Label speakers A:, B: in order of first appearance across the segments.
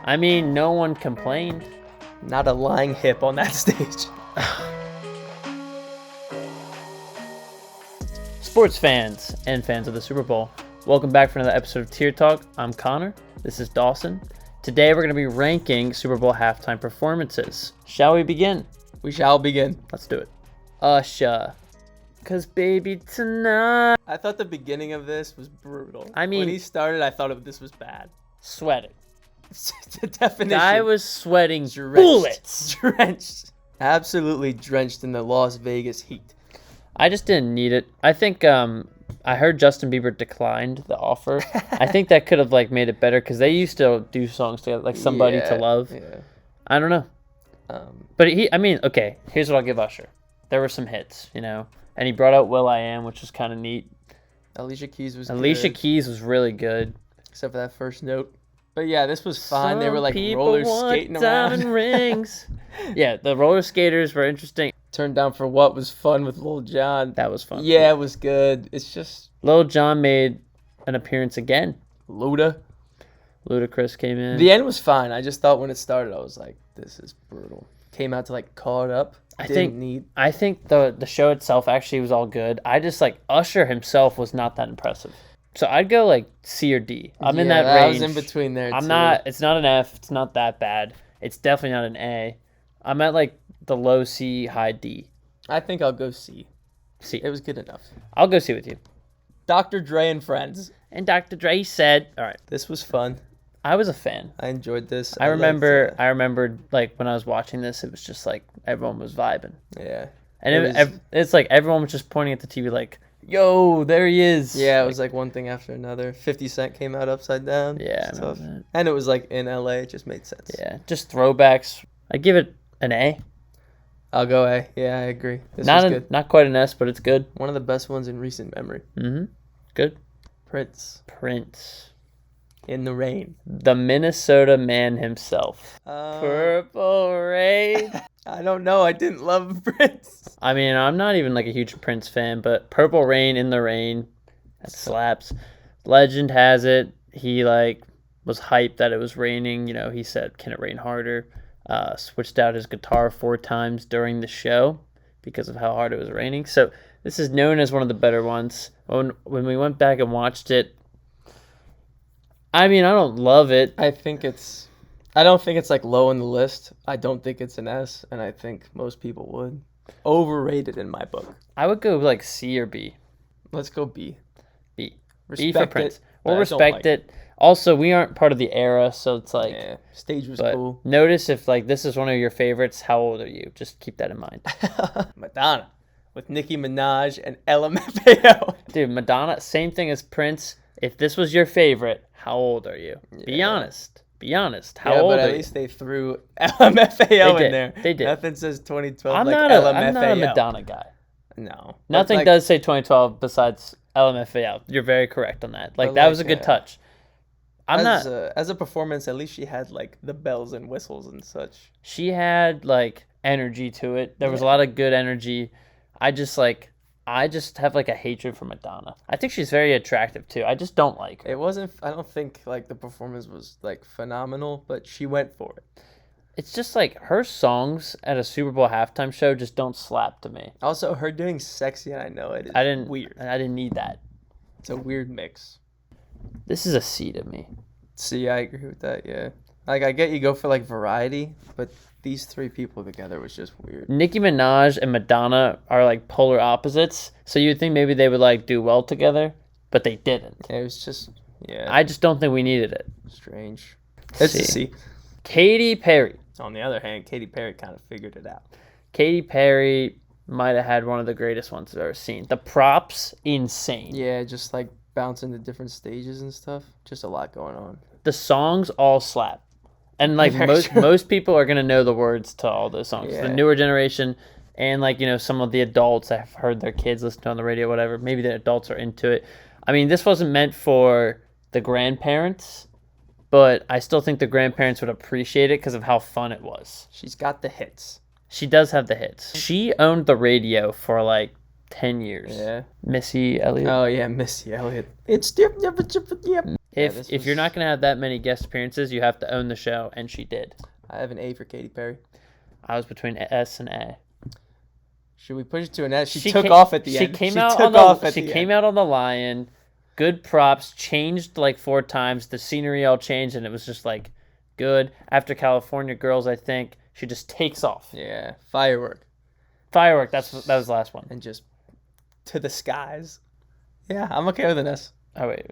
A: I mean, no one complained.
B: Not a lying hip on that stage.
A: Sports fans and fans of the Super Bowl, welcome back for another episode of Tier Talk. I'm Connor. This is Dawson. Today we're going to be ranking Super Bowl halftime performances. Shall we begin?
B: We shall begin.
A: Let's do it. Usher. 'Cause baby tonight.
B: I thought the beginning of this was brutal.
A: I mean,
B: when he started, I thought this was bad.
A: Sweating.
B: The definition.
A: Guy was sweating
B: drenched.
A: bullets.
B: Drenched. Absolutely drenched in the Las Vegas heat.
A: I just didn't need it. I think I heard Justin Bieber declined the offer. I think that could have made it better because they used to do songs together, like Somebody to Love.
B: Yeah.
A: I don't know. But okay, here's what I'll give Usher. There were some hits, and he brought out Will.i.am, which was kind of neat.
B: Alicia Keys was
A: Alicia Keys was really good.
B: Except for that first note. But yeah, this was fine. They were
A: roller
B: skating
A: diamond
B: around.
A: rings. Yeah, the roller skaters were interesting.
B: Turned Down for What was fun with Lil Jon.
A: That was fun.
B: Yeah, it was good. It's just...
A: Lil Jon made an appearance again. Ludacris came in.
B: The end was fine. I just thought when it started, I was like, this is brutal. Came out to call it up.
A: I think the show itself actually was all good. I just Usher himself was not that impressive. So I'd go C or D. I'm in that range.
B: I was in between there
A: I'm
B: too.
A: not. It's not an F. It's not that bad. It's definitely not an A. I'm at the low C, high D.
B: I think I'll go C.
A: C.
B: It was good enough.
A: I'll go C with you.
B: Dr. Dre and Friends.
A: And Dr. Dre said, "All right,
B: this was fun.
A: I was a fan.
B: I enjoyed this.
A: I remembered when I was watching this, it was just everyone was vibing.
B: Yeah.
A: And it's everyone was just pointing at the TV yo, there he is.
B: Yeah, it was one thing after another. 50 Cent came out upside down.
A: Yeah, I remember that.
B: And it was in LA. It just made sense.
A: Yeah, just throwbacks. I'd give it an A.
B: I'll go A. Yeah, I agree. This was good.
A: Not quite an S, but it's good.
B: One of the best ones in recent memory.
A: Mm-hmm. Good.
B: Prince. In the Rain.
A: The Minnesota man himself. Purple Rain.
B: I don't know. I didn't love Prince.
A: I mean, I'm not even a huge Prince fan, but Purple Rain in the Rain, that slaps. Legend has it, he was hyped that it was raining. He said, "Can it rain harder?" Switched out his guitar 4 times during the show because of how hard it was raining. So this is known as one of the better ones. When we went back and watched it, I mean, I don't love it.
B: I don't think it's low on the list. I don't think it's an S, and I think most people would. Overrated in my book.
A: I would go C or B.
B: Let's go B.
A: B.
B: Respect
A: B for Prince. We'll
B: I
A: respect it. Also, we aren't part of the era, so it's
B: yeah, stage was cool.
A: Notice if this is one of your favorites, how old are you? Just keep that in mind.
B: Madonna with Nicki Minaj and LMFAO.
A: Dude, Madonna, same thing as Prince. If this was your favorite, how old are you? Yeah. Be honest. How old are you?
B: But at least they threw LMFAO in there.
A: They did.
B: Nothing says 2012
A: I'm not a Madonna guy.
B: No.
A: Nothing does say 2012 besides LMFAO. You're very correct on that. That was a good touch.
B: As a performance, at least she had the bells and whistles and such.
A: She had energy to it. There was a lot of good energy. I just have a hatred for Madonna. I think she's very attractive too. I just don't like her.
B: It wasn't. I don't think the performance was phenomenal, but she went for it.
A: It's just her songs at a Super Bowl halftime show just don't slap to me.
B: Also, her doing "Sexy" and I Know It is weird.
A: I didn't need that.
B: It's a weird mix.
A: This is a C to me.
B: C, I agree with that. Yeah, I get you go for variety, but these 3 people together was just weird.
A: Nicki Minaj and Madonna are polar opposites, so you'd think maybe they would do well together, but they didn't.
B: It was just, yeah.
A: I just don't think we needed it.
B: Strange. It's a C.
A: Katy Perry.
B: On the other hand, Katy Perry kind of figured it out.
A: Katy Perry might have had one of the greatest ones I've ever seen. The props, insane.
B: Yeah, just bouncing to different stages and stuff. Just a lot going on.
A: The songs all slap. And most people are gonna know the words to all those songs. Yeah. The newer generation and some of the adults I've heard their kids listen to on the radio, whatever. Maybe the adults are into it. I mean, this wasn't meant for the grandparents, but I still think the grandparents would appreciate it because of how fun it was.
B: She's got the hits.
A: She does have the hits. She owned the radio for 10 years.
B: Yeah.
A: Missy Elliott.
B: Oh, yeah, Missy Elliott. It's different. Yeah.
A: If you're not gonna have that many guest appearances, you have to own the show, and she did.
B: I have an A for Katy Perry.
A: I was between S and A.
B: Should we push it to an S? She took off at the end.
A: She came out on the Lion. Good props. Changed like 4 times. The scenery all changed, and it was just like good. After California Girls, I think she just takes off.
B: Yeah, firework.
A: That was the last one.
B: And just to the skies. Yeah, I'm okay with an S.
A: Oh wait.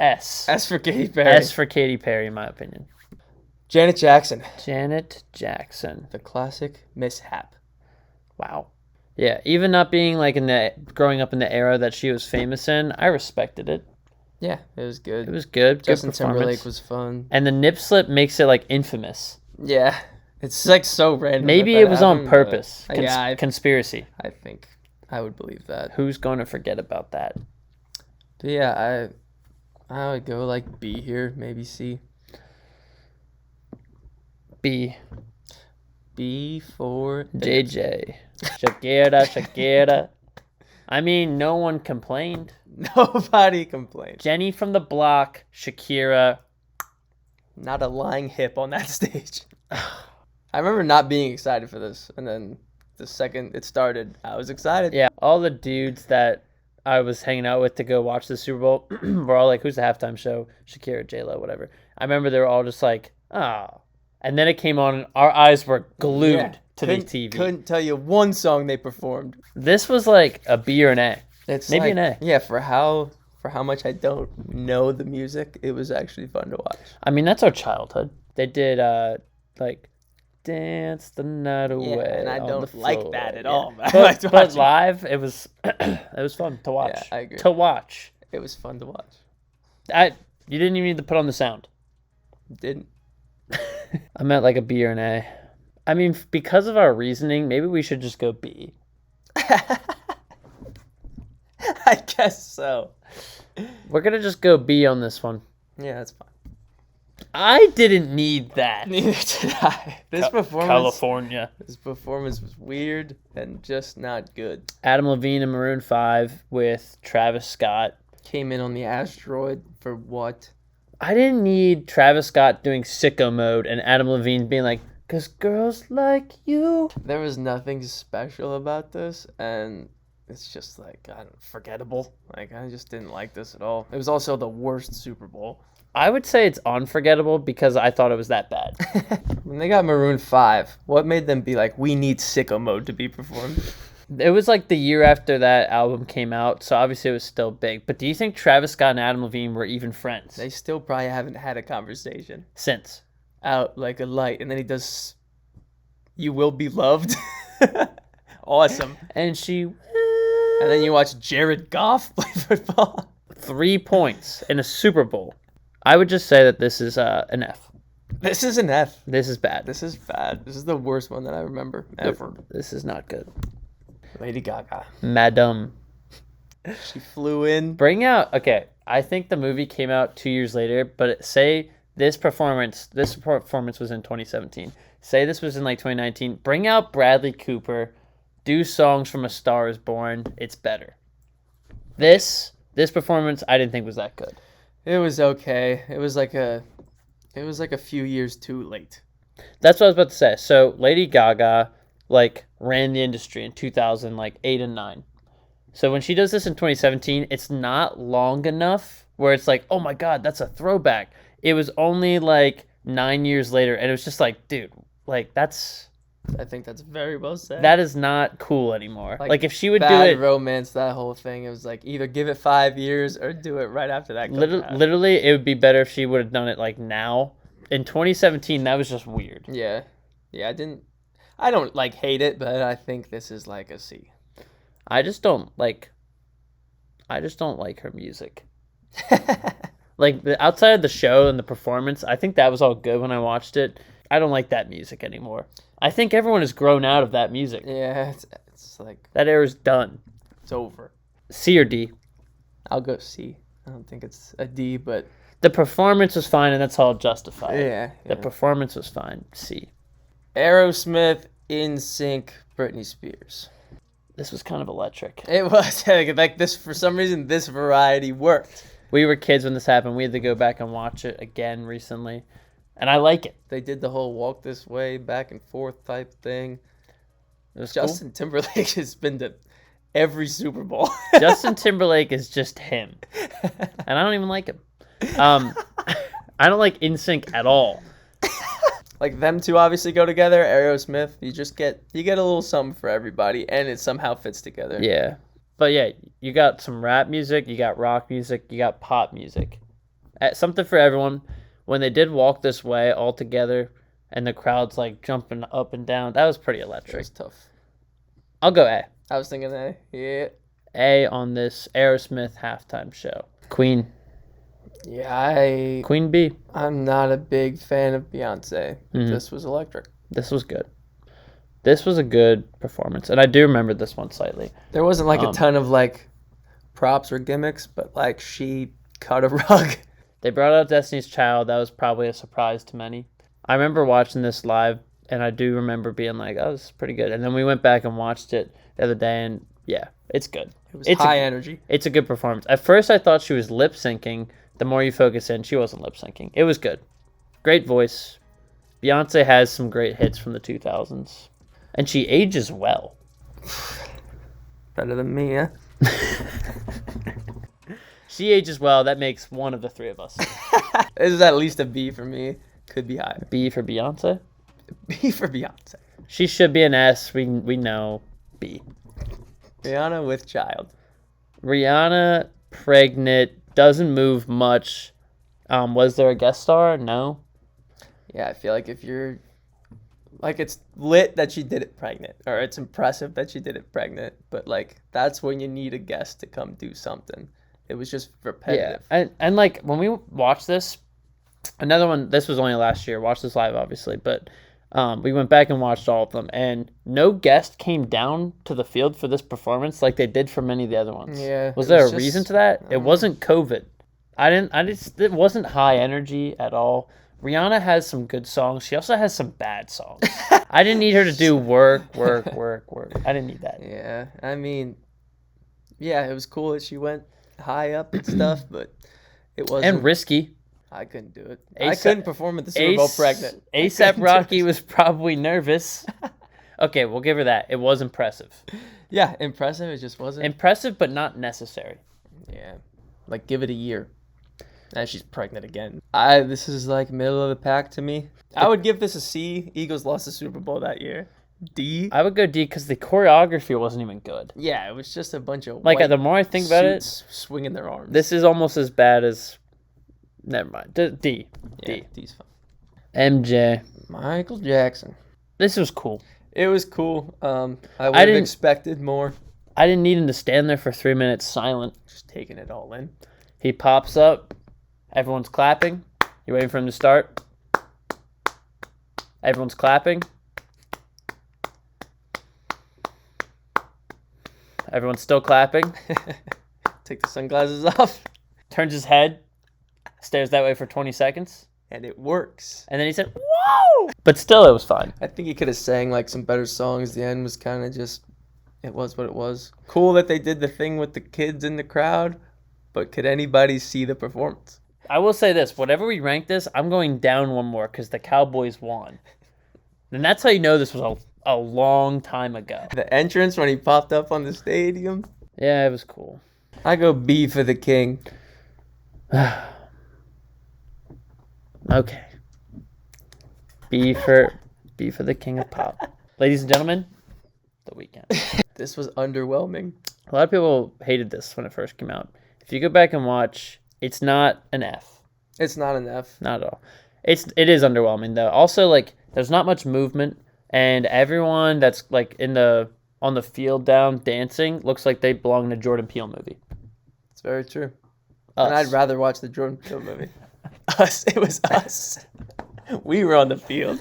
A: S.
B: S for Katy Perry.
A: S for Katy Perry, in my opinion.
B: Janet Jackson.
A: Janet Jackson.
B: The classic mishap.
A: Wow. Yeah, even not being like growing up in the era that she was famous in, I respected it.
B: Yeah, it was good.
A: It was good.
B: Justin
A: good
B: Timberlake was fun.
A: And the nip slip makes it like infamous.
B: Yeah, it's like so random.
A: Maybe it was on purpose. Conspiracy.
B: I think I would believe that.
A: Who's going to forget about that?
B: But yeah, I would go like B here, maybe C.
A: B.
B: B for
A: JJ. Shakira. I mean, no one complained.
B: Nobody complained.
A: Jenny from the Block, Shakira.
B: Not a lying hip on that stage. I remember not being excited for this, and then the second it started, I was excited.
A: Yeah, all the dudes that I was hanging out with to go watch the Super Bowl were all like, who's the halftime show? Shakira, J-Lo, whatever. I remember they were all just like, ah. And then it came on, and our eyes were glued to the TV.
B: Couldn't tell you one song they performed.
A: This was like a B or an A.
B: It's
A: maybe
B: like,
A: an A.
B: Yeah, for how much I don't know the music, it was actually fun to watch.
A: I mean, that's our childhood. They did like Dance the Night Away.
B: Yeah, and I don't like that at all.
A: But live, it was fun to watch.
B: Yeah, I agree.
A: To watch.
B: It was fun to watch.
A: You didn't even need to put on the sound.
B: Didn't.
A: I'm at like a B or an A. I mean, because of our reasoning, maybe we should just go B.
B: I guess so.
A: We're going to just go B on this one.
B: Yeah, that's fine.
A: I didn't need that.
B: Neither did I. This performance was weird and just not good.
A: Adam Levine and Maroon 5 with Travis Scott.
B: Came in on the asteroid for what?
A: I didn't need Travis Scott doing sicko mode and Adam Levine being like, 'cause girls like you.
B: There was nothing special about this, and it's just like, forgettable. Like, I just didn't like this at all. It was also the worst Super Bowl.
A: I would say it's unforgettable because I thought it was that bad.
B: When they got Maroon 5, what made them be like, we need sicko mode to be performed?
A: It was like the year after that album came out, so obviously it was still big. But do you think Travis Scott and Adam Levine were even friends?
B: They still probably haven't had a conversation.
A: Since.
B: Out like a light, and then he does You Will Be Loved. Awesome.
A: And she...
B: And then you watch Jared Goff play football.
A: 3 points in a Super Bowl. I would just say that this is an F.
B: This is an F.
A: This is bad.
B: This is bad. This is the worst one that I remember ever.
A: This is not good.
B: Lady Gaga.
A: Madame.
B: She flew in.
A: Okay, I think the movie came out 2 years later, but say this performance was in 2017. Say this was in like 2019. Bring out Bradley Cooper. Do songs from A Star Is Born. It's better. This performance I didn't think was that good.
B: It was okay. It was like a few years too late.
A: That's what I was about to say. So Lady Gaga like ran the industry in 2008 and 9. So when she does this in 2017, it's not long enough where it's like, oh my God, that's a throwback. It was only like 9 years later, and it was just like, dude, like that's.
B: I think that's very well said.
A: That is not cool anymore. Like if she would do it,
B: romance, that whole thing. It was like either give it 5 years or do it right after that.
A: Literally, it would be better if she would have done it like now. In 2017, that was just weird.
B: Yeah, I don't like hate it, but I think this is like a C.
A: I just don't like her music. Like outside of the show and the performance, I think that was all good when I watched it. I don't like that music anymore. I think everyone has grown out of that music.
B: Yeah, it's like
A: that era's done.
B: It's over.
A: C or D?
B: I'll go C. I don't think it's a D, but
A: the performance was fine, and that's all justified.
B: Yeah.
A: The performance was fine. C.
B: Aerosmith, NSYNC, Brittany Spears.
A: This was kind of electric.
B: It was like this for some reason. This variety worked.
A: We were kids when this happened. We had to go back and watch it again recently, and I like it.
B: They did the whole walk this way, back and forth type thing.
A: It was
B: Justin Timberlake has been to every Super Bowl.
A: cool. Justin Timberlake is just him, and I don't even like him. I don't like NSYNC at all.
B: Like them two obviously go together. Aerosmith, you get a little something for everybody, and it somehow fits together.
A: Yeah, but yeah, you got some rap music, you got rock music, you got pop music, something for everyone. When they did Walk This Way all together, and the crowd's like jumping up and down, that was pretty
B: It
A: electric.
B: was tough.
A: I'll go A.
B: I was thinking that. Yeah.
A: A on this Aerosmith halftime show. Queen
B: Yeah,
A: B.
B: I'm not a big fan of Beyonce.
A: Mhm.
B: This was electric.
A: This was good. This was a good performance, and I do remember this one slightly.
B: There wasn't like a ton of like props or gimmicks, but like she cut a rug.
A: They brought out Destiny's Child. That was probably a surprise to many. I remember watching this live, and I do remember being like, oh, this is pretty good. And then we went back and watched it the other day, and yeah, it's good.
B: It was high energy.
A: It's a good performance. At first, I thought she was lip syncing. The more you focus in, she wasn't lip syncing. It was good. Great voice. Beyonce has some great hits from the 2000s. And she ages well.
B: Better than me, yeah.
A: She ages well. That makes one of the three of us.
B: This is at least a B for me. Could be higher.
A: B for Beyonce.
B: B for Beyonce.
A: She should be an S. We know. B.
B: Rihanna with child.
A: Rihanna, pregnant, doesn't move much. Was there a guest star? No.
B: Yeah, I feel like if you're like, it's lit that she did it pregnant, or it's impressive that she did it pregnant, but like that's when you need a guest to come do something. It was just repetitive.
A: Yeah, and like when we watched this, another one. This was only last year. Watched this live, obviously, but we went back and watched all of them, and no guest came down to the field for this performance like they did for many of the other ones.
B: Yeah.
A: Was there a reason to that? It wasn't COVID. It wasn't high energy at all. Rihanna has some good songs. She also has some bad songs. I didn't need her to do work. I didn't need that.
B: Yeah, I mean, yeah, it was cool that she went high up and stuff, but it wasn't.
A: And risky.
B: I couldn't do it. I couldn't perform at the Super Bowl pregnant.
A: ASAP Rocky was probably nervous. Okay, we'll give her that. It was impressive.
B: Yeah, impressive. It just wasn't.
A: Impressive, but not necessary.
B: Yeah, like give it a year. And she's pregnant again. This is like middle of the pack to me. I would give this a C. Eagles lost the Super Bowl that year. D.
A: I would go D because the choreography wasn't even good.
B: Yeah, it was just a bunch of
A: Like
B: white
A: the more I think about it,
B: swinging their arms.
A: this is almost as bad as. Never mind. D.
B: Yeah,
A: D.
B: D's fine.
A: MJ.
B: Michael Jackson.
A: This was cool.
B: It was cool. I would have expected more.
A: I didn't need him to stand there for 3 minutes silent.
B: Just taking it all in.
A: He pops up. Everyone's clapping. You waiting for him to start? Everyone's clapping. Everyone's still clapping.
B: Take the sunglasses off.
A: Turns his head. Stares that way for 20 seconds.
B: And it works.
A: And then he said, whoa! But still, it was fine.
B: I think he could have sang like some better songs. The end was kind of just, it was what it was. Cool that they did the thing with the kids in the crowd, but could anybody see the performance?
A: I will say this. Whatever we rank this, I'm going down one more because the Cowboys won. And that's how you know this was a long time ago.
B: The entrance when he popped up on the stadium.
A: Yeah, it was cool.
B: I go B for the king.
A: Okay. B for the king of pop. Ladies and gentlemen, The Weeknd.
B: This was underwhelming.
A: A lot of people hated this when it first came out. If you go back and watch, it's not an F.
B: It's not an F.
A: Not at all. It is underwhelming though. Also, like, there's not much movement, and everyone that's like on the field down dancing looks like they belong in a Jordan Peele movie.
B: It's very true.
A: Us.
B: And I'd rather watch the Jordan Peele movie. Us. It was us. We were on the field.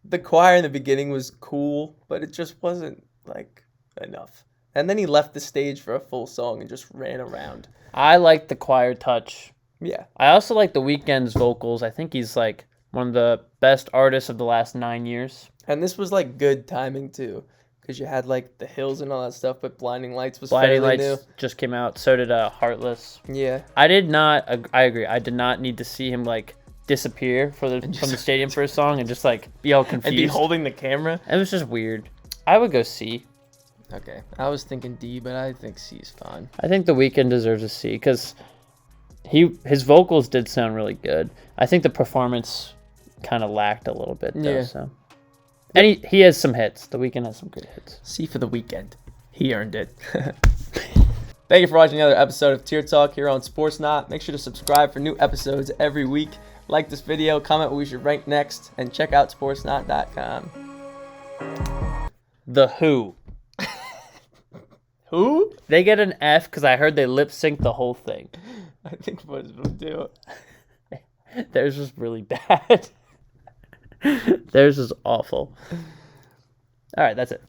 B: The choir in the beginning was cool, but it just wasn't like enough. And then he left the stage for a full song and just ran around.
A: I like the choir touch.
B: Yeah.
A: I also like The Weeknd's vocals. I think he's like one of the best artists of the last 9 years.
B: And this was like good timing too, because you had like the hills and all that stuff, but Blinding Lights was
A: Blinding
B: fairly
A: Lights just came out. So did Heartless.
B: new. Yeah.
A: I agree. I did not need to see him like disappear from the stadium for a song and just like be all confused.
B: And be holding the camera.
A: It was just weird. I would go C.
B: Okay. I was thinking D, but I think C is fine.
A: I think The Weeknd deserves a C because his vocals did sound really good. I think the performance kind of lacked a little bit though.
B: Yeah.
A: So. And he has some hits. The Weeknd has some good hits.
B: C for The Weeknd. He earned it. Thank you for watching another episode of Tier Talk here on Sports Not. Make sure to subscribe for new episodes every week. Like this video, comment what we should rank next, and check out sportsnot.com.
A: The Who.
B: Who?
A: They get an F because I heard they lip sync the whole thing.
B: I think what will do.
A: Theirs was really bad. Theirs is awful. All right, that's it.